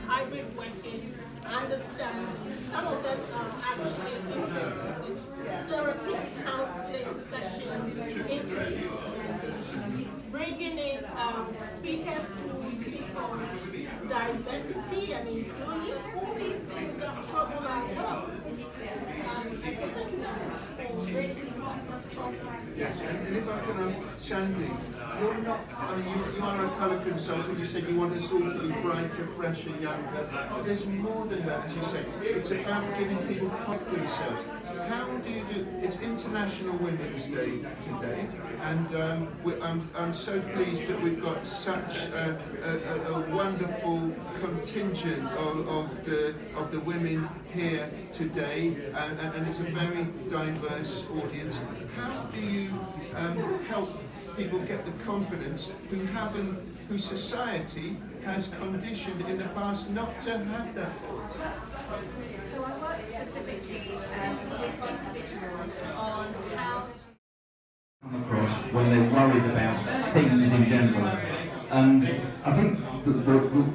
hybrid working, understand some of them are actually introducing therapy, counseling sessions into the organization, bringing in speakers who speak on diversity and inclusion, all these things that trouble our world. And so thank you very much for raising this. Yes, and if I can ask Sandy, you're not, I mean, you are a colour consultant, you said you want us all to be brighter, fresher, younger, but there's more than that, as you say. It's about giving people confidence in themselves. How do you do, it's International Women's Day today, and I'm so pleased that we've got such a wonderful contingent of the women here today, and it's a very diverse audience. How do you help people get the confidence who society has conditioned in the past not to have that? So I work specifically with individuals on how to come across when they're worried about things in general. And I think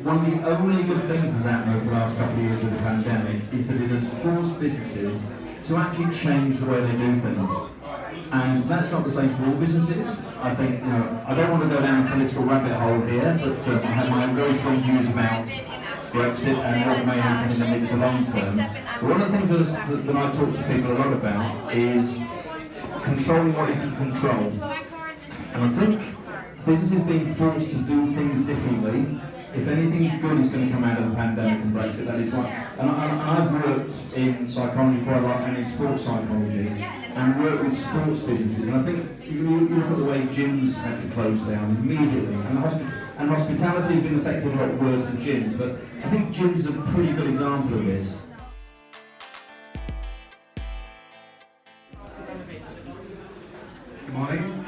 one of the only good things that's happened over the last couple of years of the pandemic is that it has forced businesses to actually change the way they do things. And that's not the same for all businesses. I think, I don't want to go down a political rabbit hole here, but I have my own very strong views about Brexit and what may happen in the mid to long term. But one of the things that I talk to people a lot about is controlling what you can control. And I think businesses being forced to do things differently, if anything good is going to come out of the pandemic and Brexit, that is right. And I've worked in psychology quite a lot and in sports psychology, and worked with sports businesses. And I think you look at the way gyms had to close down immediately, and hospitality has been affected a lot worse than gyms, but I think gyms is a pretty good example of this. Good morning.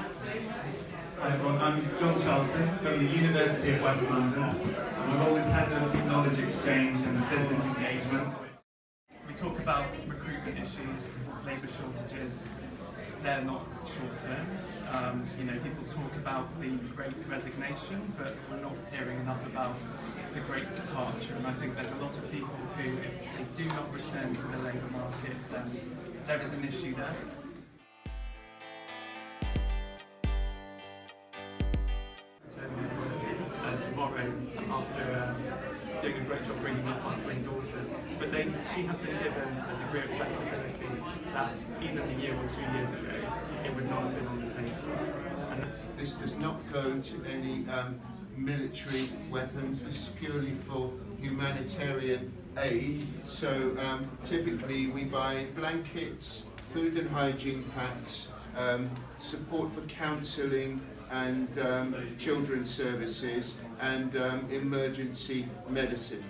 Hi everyone, I'm John Charlton from the University of West London, and I've always had a knowledge exchange and business engagement. We talk about recruitment issues, labour shortages. They're not short term. People talk about the great resignation, but we're not hearing enough about the great departure. And I think there's a lot of people who, if they do not return to the labour market, then there is an issue there. Tomorrow, after doing a great job bringing up our twin daughters, but she has been given a degree of flexibility that even a year or 2 years ago it would not have been on the table. And this does not go to any military weapons. This is purely for humanitarian aid. So typically we buy blankets, food and hygiene packs, support for counselling and children's services, and emergency medicines.